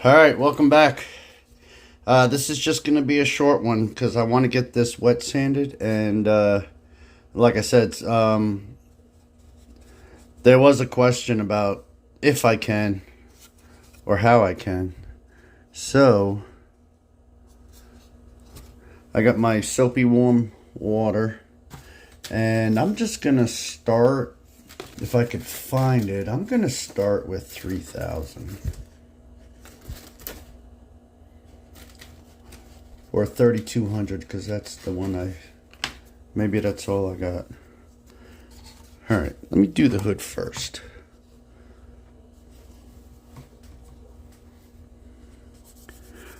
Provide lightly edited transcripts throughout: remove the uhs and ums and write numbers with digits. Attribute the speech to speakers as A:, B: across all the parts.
A: Alright, welcome back. This is just going to be a short one because I want to get this wet sanded. And like I said, there was a question about if I can or how I can. So, I got my soapy warm water. And I'm just going to start, if I could find it, I'm going to start with 3,000. Or 3,200, because that's the one maybe that's all I got. Alright, let me do the hood first.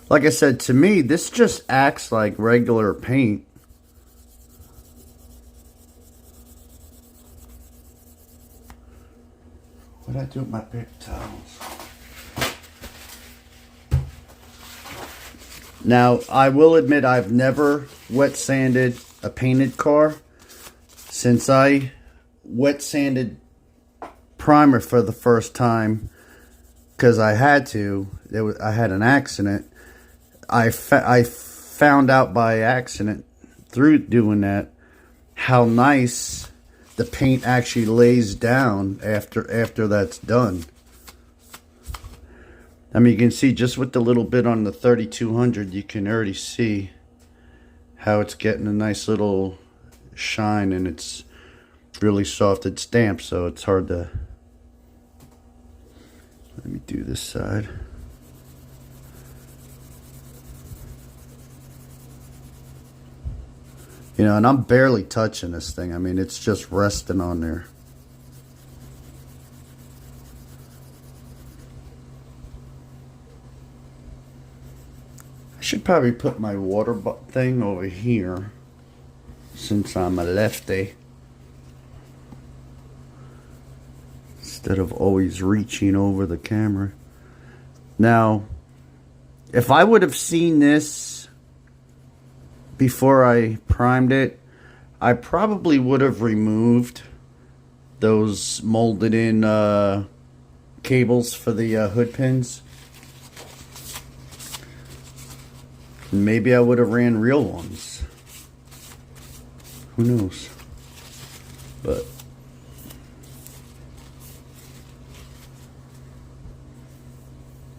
A: Like I said, to me, this just acts like regular paint. What did I do with my paper towels? Now, I will admit I've never wet sanded a painted car. Since I wet sanded primer for the first time, because I had to, I had an accident. I found out by accident through doing that how nice the paint actually lays down after that's done. I mean, you can see just with the little bit on the 3,200, you can already see how it's getting a nice little shine, and it's really soft. It's damp, so it's hard to... Let me do this side. You know, and I'm barely touching this thing. I mean, it's just resting on there. I should probably put my water thing over here since I'm a lefty, instead of always reaching over the camera. Now, if I would have seen this before I primed it, I probably would have removed those molded in cables for the hood pins. Maybe I would have ran real ones. Who knows? But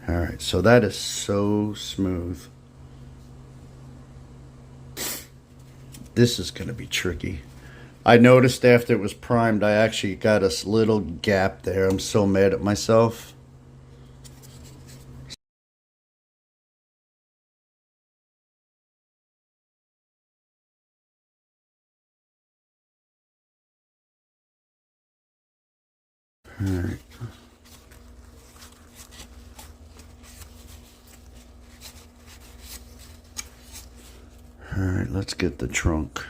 A: alright, so that is so smooth. This is going to be tricky. I noticed after it was primed, I actually got a little gap there. I'm so mad at myself. Alright. Alright, let's get the trunk.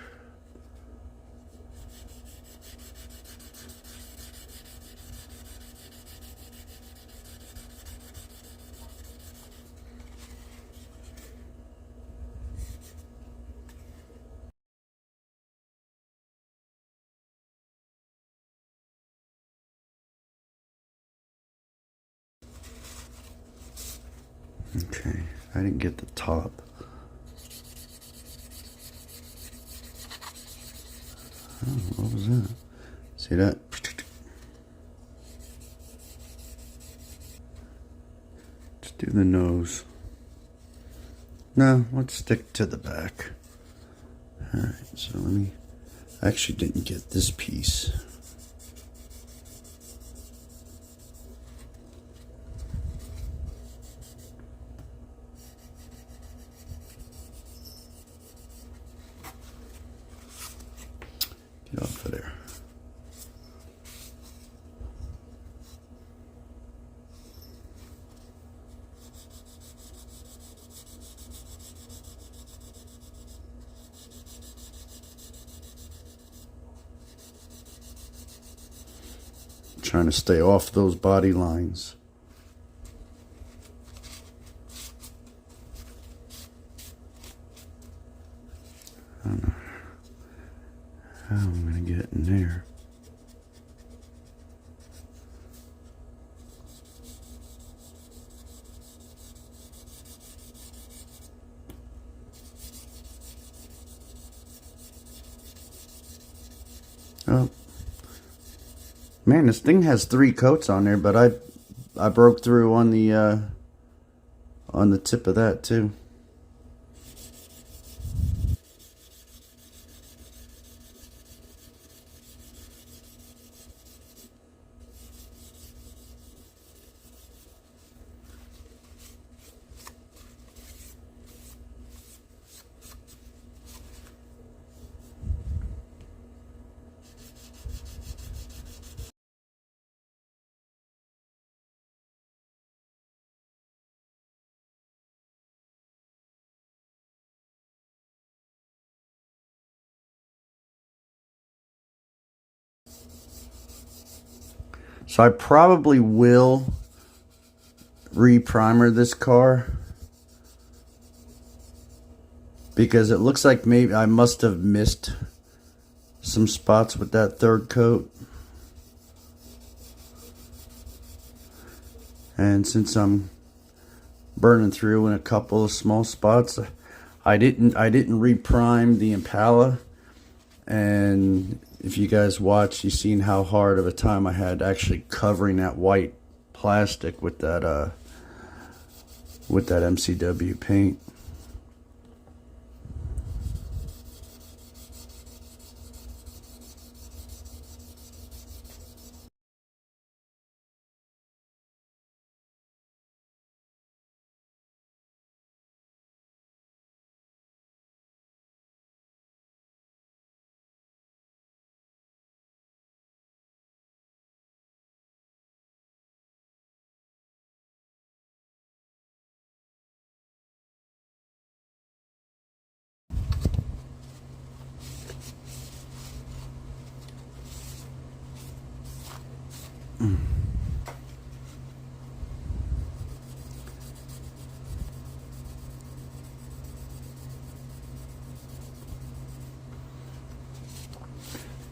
A: Okay, I didn't get the top. Oh, what was that? See that? Let's do the nose. No, let's stick to the back. Alright, so let me... I actually didn't get this piece. Get off of there. Trying to stay off those body lines. I don't know how I'm going to get in there. Oh, man, this thing has 3 coats on there, but I broke through on the tip of that too. So I probably will re-primer this car, because it looks like maybe I must have missed some spots with that 3rd coat. And since I'm burning through in a couple of small spots, I didn't re-prime the Impala. And if you guys watched, you've seen how hard of a time I had actually covering that white plastic with that MCW paint.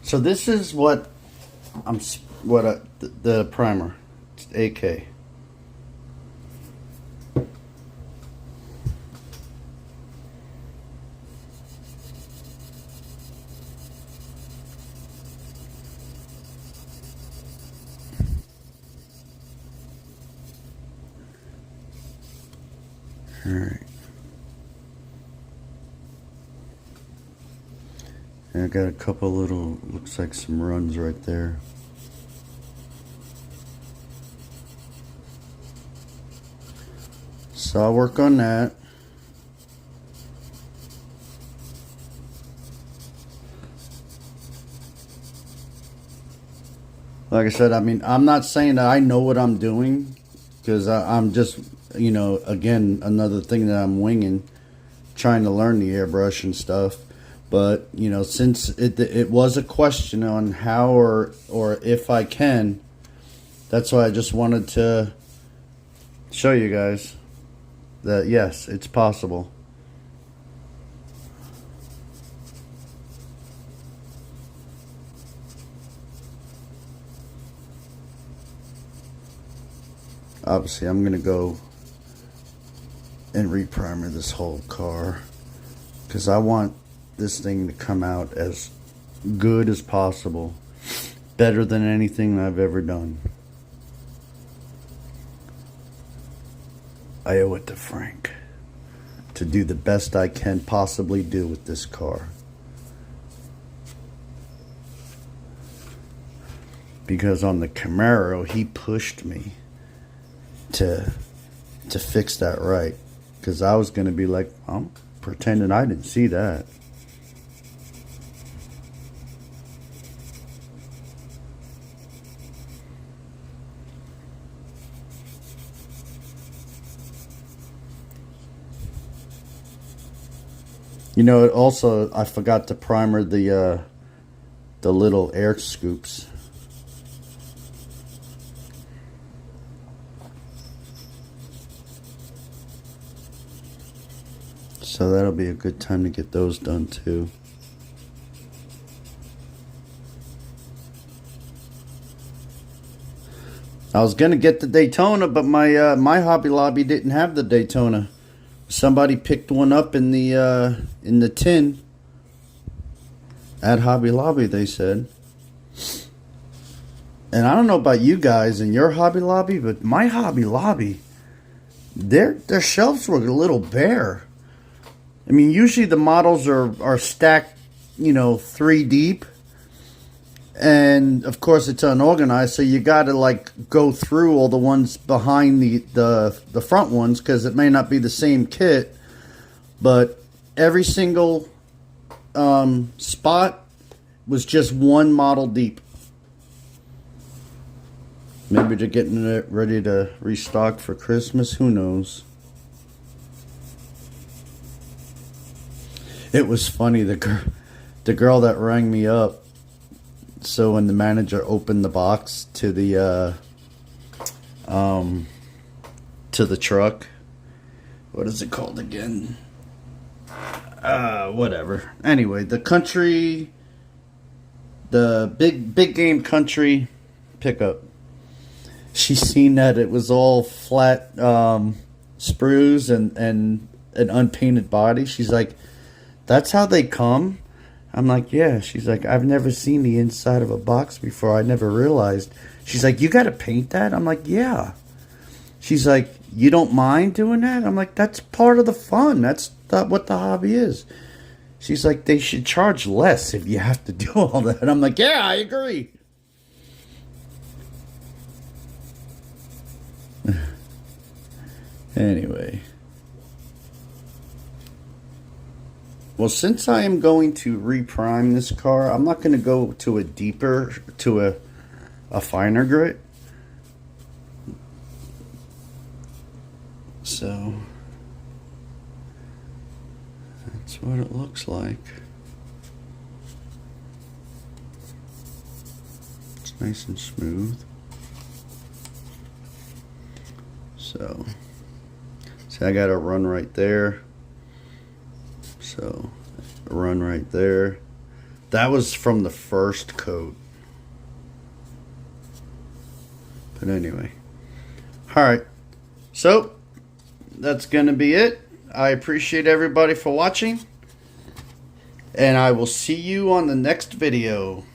A: So this is what the primer. It's AK. All right. And I got a couple little, looks like some runs right there. So I'll work on that. Like I said, I mean, I'm not saying that I know what I'm doing, because I'm just, you know, again, another thing that I'm winging, trying to learn the airbrush and stuff. But, you know, since it was a question on how or if I can, that's why I just wanted to show you guys that, yes, it's possible. Obviously, I'm going to go and re-primer this whole car, because I want this thing to come out as good as possible, better than anything I've ever done. I owe it to Frank to do the best I can possibly do with this car, because on the Camaro he pushed me to fix that right, because I was going to be like, I'm pretending I didn't see that. You know, it also, I forgot to primer the little air scoops. So that'll be a good time to get those done too. I was gonna get the Daytona, but my Hobby Lobby didn't have the Daytona. Somebody picked one up in the tin at Hobby Lobby, they said. And I don't know about you guys in your Hobby Lobby, but my Hobby Lobby, their shelves were a little bare. I mean, usually the models are stacked, you know, 3 deep. And of course it's unorganized, so you got to like go through all the ones behind the front ones, because it may not be the same kit, but every single spot was just one model deep. Maybe they're getting it ready to restock for Christmas. Who knows? It was funny, the girl that rang me up. So when the manager opened the box to the truck, what is it called again? Whatever. Anyway, the big game country pickup. She seen that it was all flat sprues and an unpainted body. She's like, "That's how they come?" I'm like, "Yeah." She's like, "I've never seen the inside of a box before. I never realized." She's like, "You got to paint that?" I'm like, "Yeah." She's like, "You don't mind doing that?" I'm like, "That's part of the fun. That's what the hobby is." She's like, "They should charge less if you have to do all that." I'm like, "Yeah, I agree." Anyway. Well, since I am going to reprime this car, I'm not going to go to a finer grit. So that's what it looks like. It's nice and smooth. So I got a run right there. So a run right there. That was from the first coat. But anyway. Alright. So that's going to be it. I appreciate everybody for watching. And I will see you on the next video.